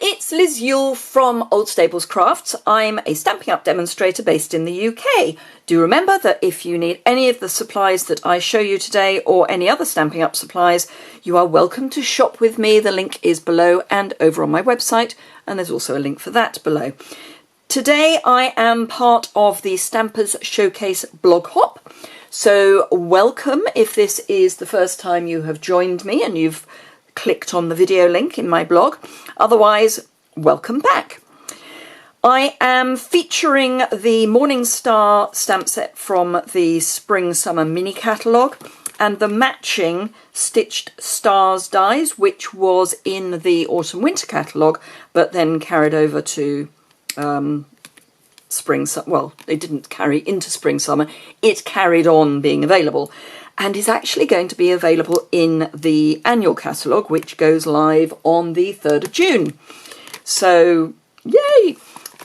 it's Liz Yuille from Old Stables Crafts. I'm a Stampin' Up demonstrator based in the UK. Do remember that if you need any of the supplies that I show you today or any other Stampin' Up supplies, you are welcome to shop with me. The link is below and over on my website, and there's also a link for that below. Today I am part of the Stampers Showcase blog hop. So welcome if this is the first time you have joined me and you've clicked on the video link in my blog. Otherwise, welcome back. I am featuring the Morning Star stamp set from the Spring Summer mini catalogue and the matching Stitched Stars dies, which was in the Autumn Winter catalogue, but then carried over to Spring Summer. Well, it didn't carry into Spring Summer, it carried on being available, and is actually going to be available in the annual catalogue, which goes live on the 3rd of June. So, yay!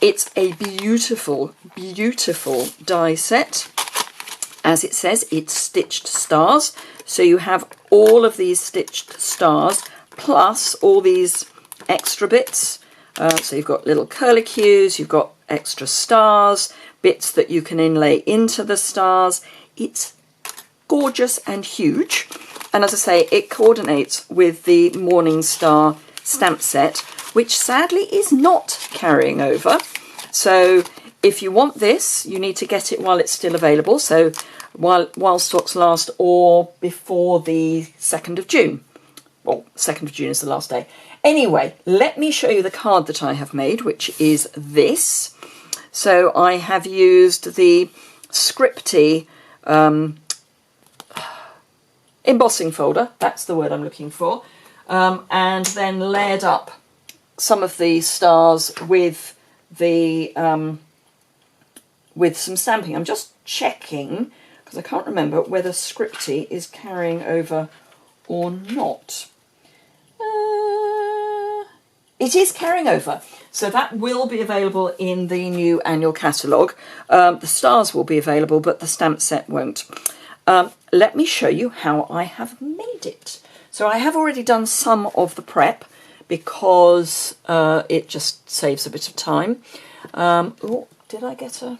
It's a beautiful, beautiful die set. As it says, it's Stitched Stars. So you have all of these Stitched Stars, plus all these extra bits. So you've got little curlicues, you've got extra stars, bits that you can inlay into the stars. It's gorgeous and huge, and as I say, it coordinates with the Morning Star stamp set, which sadly is not carrying over. So if you want this, you need to get it while it's still available, so while stocks last, or before the 2nd of June. Well, 2nd of June is the last day. Anyway, let me show you the card that I have made, which is this. So I have used the Scripty embossing folder, that's the word I'm looking for, and then layered up some of the stars with the with some stamping. I'm just checking because I can't remember whether Scripty is carrying over or not. It is carrying over, so that will be available in the new annual catalogue. The stars will be available, but the stamp set won't. Let me show you how I have made it. So I have already done some of the prep because it just saves a bit of time. Oh, did I get a...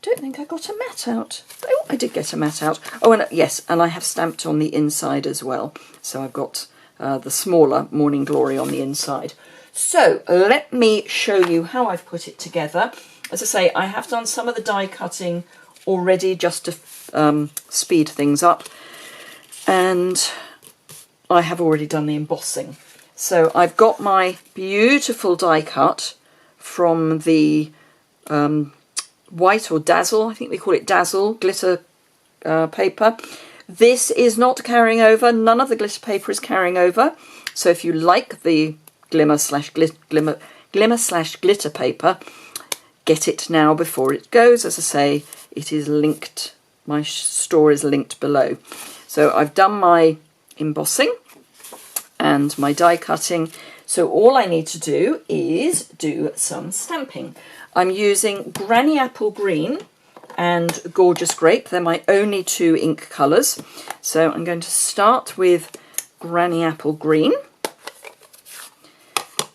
don't think I got a mat out. Oh, I did get a mat out. Oh, and yes, and I have stamped on the inside as well. So I've got the smaller Morning Glory on the inside. So let me show you how I've put it together. As I say, I have done some of the die cutting already just to speed things up, and I have already done the embossing. So I've got my beautiful die cut from the white or dazzle, I think we call it dazzle, glitter paper. This is not carrying over, none of the glitter paper is carrying over, so if you like the glimmer slash glitter paper, get it now before it goes. As I say, it is linked, my store is linked below. So I've done my embossing and my die cutting, so all I need to do is do some stamping. I'm using Granny Apple Green and Gorgeous Grape. They're my only two ink colours. So I'm going to start with Granny Apple Green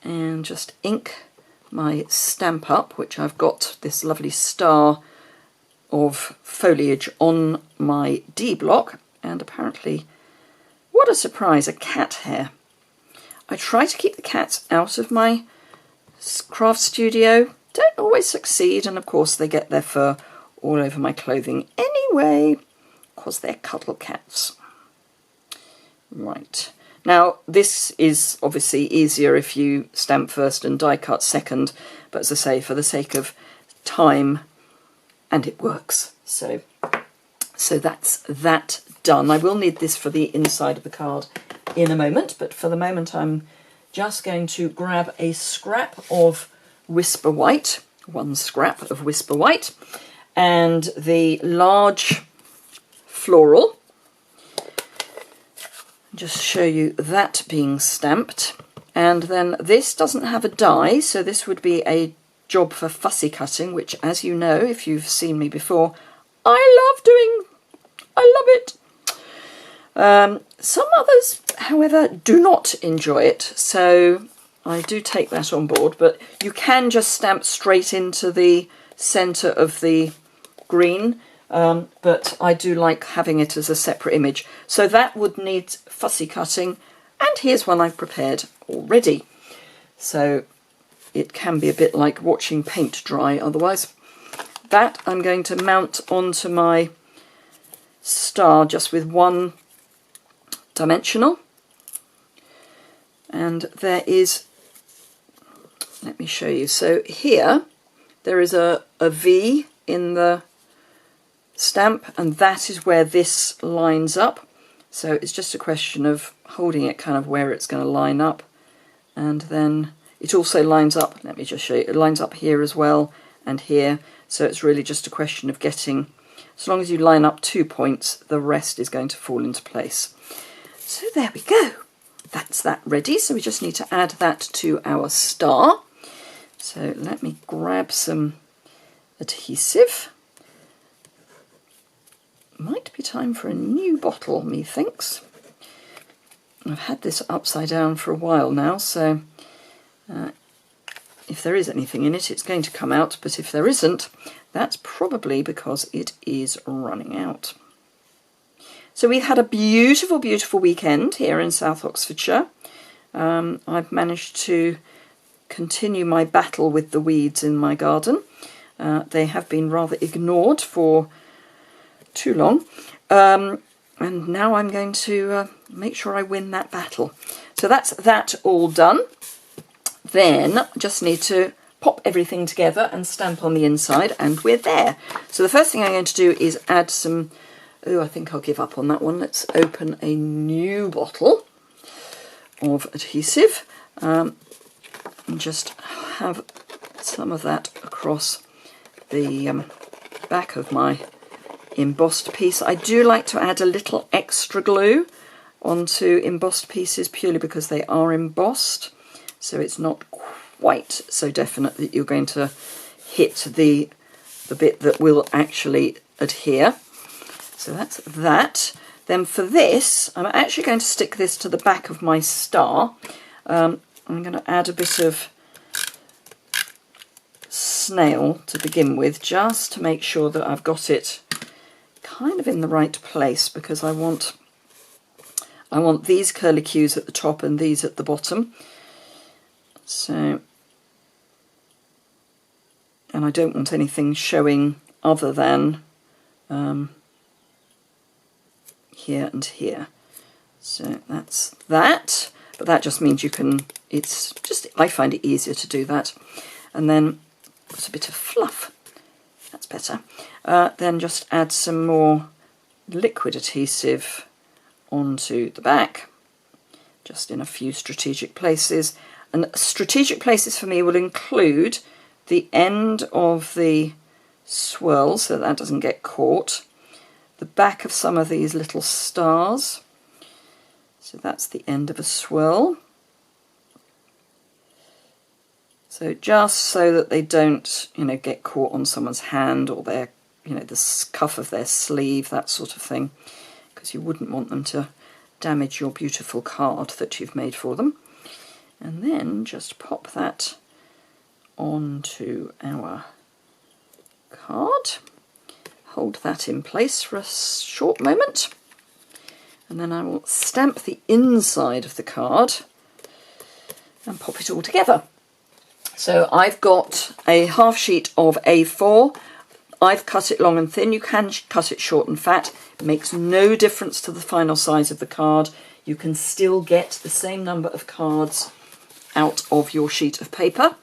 and just ink my stamp up, which I've got this lovely star of foliage on my D block, and apparently, what a surprise, a cat hair. I try to keep the cats out of my craft studio, don't always succeed, and of course they get their fur all over my clothing anyway, because they're cuddle cats. Right. Now, this is obviously easier if you stamp first and die cut second, but as I say, for the sake of time, and it works. So that's that done. I will need this for the inside of the card in a moment, but for the moment I'm just going to grab a scrap of Whisper White, one scrap of Whisper White, and the large floral. Just show you that being stamped, and then this doesn't have a die, so this would be a job for fussy cutting, which, as you know, if you've seen me before, I love doing. I love it. Some others, however, do not enjoy it, so I do take that on board, but you can just stamp straight into the centre of the green, but I do like having it as a separate image. So that would need fussy cutting, and here's one I've prepared already. So it can be a bit like watching paint dry otherwise. That I'm going to mount onto my star just with one dimensional. And there is, let me show you. So here there is a V in the stamp, and that is where this lines up. So it's just a question of holding it kind of where it's going to line up. And then it also lines up, let me just show you, it lines up here as well and here. So it's really just a question of getting, as long as you line up 2 points, the rest is going to fall into place. So there we go. That's that ready. So we just need to add that to our star. So let me grab some adhesive. Might be time for a new bottle, methinks. I've had this upside down for a while now, so if there is anything in it, it's going to come out, but if there isn't, that's probably because it is running out. So we've had a beautiful, beautiful weekend here in South Oxfordshire. I've managed to continue my battle with the weeds in my garden. They have been rather ignored for too long. And now I'm going to make sure I win that battle. So that's that all done. Then I just need to pop everything together and stamp on the inside, and we're there. So the first thing I'm going to do is add some, oh, I think I'll give up on that one. Let's open a new bottle of adhesive and just have some of that across the back of my embossed piece. I do like to add a little extra glue onto embossed pieces purely because they are embossed, so it's not quite so definite that you're going to hit the bit that will actually adhere. So that's that. Then for this, I'm actually going to stick this to the back of my star. I'm going to add a bit of snail to begin with, just to make sure that I've got it kind of in the right place, because I want these curlicues at the top and these at the bottom. So, and I don't want anything showing other than here and here. So that's that, but that just means you can, it's just, I find it easier to do that. And then put a bit of fluff, that's better. Then just add some more liquid adhesive onto the back, just in a few strategic places. And strategic places for me will include the end of the swirl, so that doesn't get caught, the back of some of these little stars, so that's the end of a swirl. So just so that they don't, get caught on someone's hand or their, the cuff of their sleeve, that sort of thing, because you wouldn't want them to damage your beautiful card that you've made for them. And then just pop that onto our card. Hold that in place for a short moment. And then I will stamp the inside of the card and pop it all together. So I've got a half sheet of A4. I've cut it long and thin. You can cut it short and fat. It makes no difference to the final size of the card. You can still get the same number of cards out of your sheet of paper.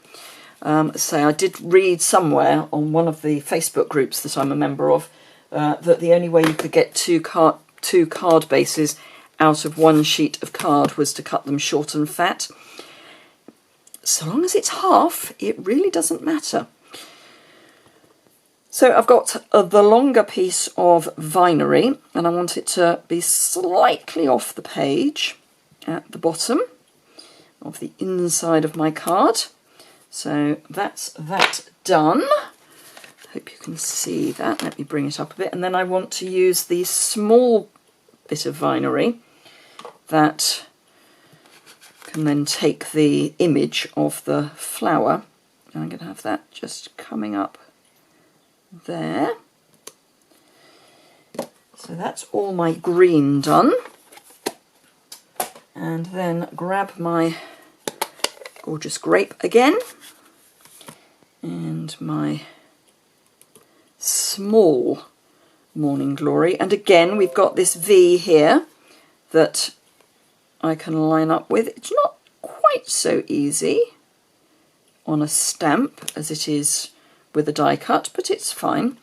So I did read somewhere on one of the Facebook groups that I'm a member of that the only way you could get two card bases out of one sheet of card was to cut them short and fat. So long as it's half, it really doesn't matter. So I've got the longer piece of vinery, and I want it to be slightly off the page at the bottom of the inside of my card. So that's that done. Hope you can see that. Let me bring it up a bit. And then I want to use the small bit of vinery that can then take the image of the flower. I'm going to have that just coming up there. So that's all my green done. And then grab my gorgeous grape again and my small Morning Glory. And again, we've got this V here that I can line up with. It's not quite so easy on a stamp as it is with a die cut, but it's fine.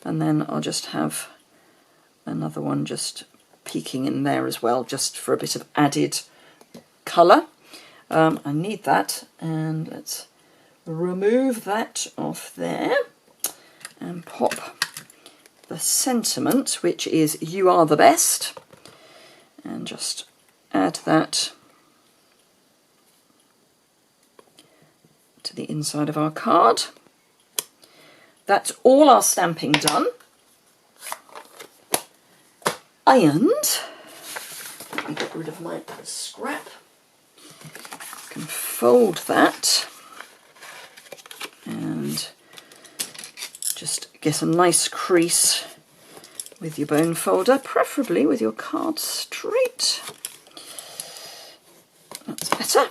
And then I'll just have another one just peeking in there as well, just for a bit of added colour. I need that, and let's remove that off there and pop the sentiment, which is "You are the best," and just add that to the inside of our card. That's all our stamping done. And let me get rid of my scrap. I can fold that and just get a nice crease with your bone folder, preferably with your card straight. That's better.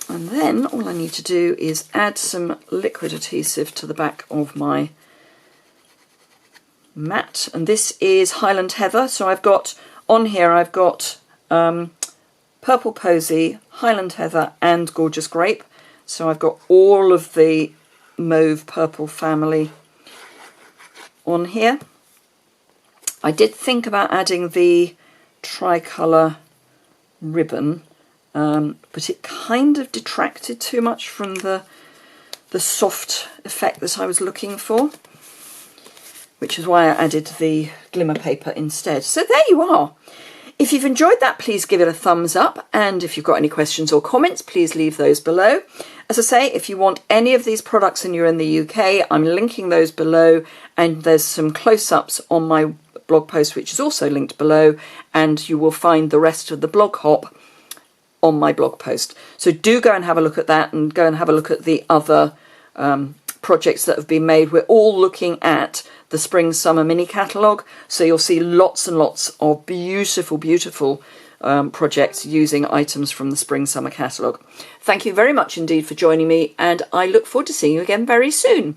And then all I need to do is add some liquid adhesive to the back of my mat, and this is Highland Heather. So I've got on here, I've got Purple Posy, Highland Heather and Gorgeous Grape. So I've got all of the mauve purple family on here. I did think about adding the tricolour ribbon, but it kind of detracted too much from the soft effect that I was looking for, which is why I added the glimmer paper instead. So there you are. If you've enjoyed that, please give it a thumbs up, and if you've got any questions or comments, please leave those below. As I say, if you want any of these products and you're in the UK, I'm linking those below, and there's some close-ups on my blog post which is also linked below, and you will find the rest of the blog hop on my blog post. So do go and have a look at that, and go and have a look at the other projects that have been made. We're all looking at the Spring Summer mini catalogue, so you'll see lots and lots of beautiful, beautiful projects using items from the Spring Summer catalogue. Thank you very much indeed for joining me, and I look forward to seeing you again very soon.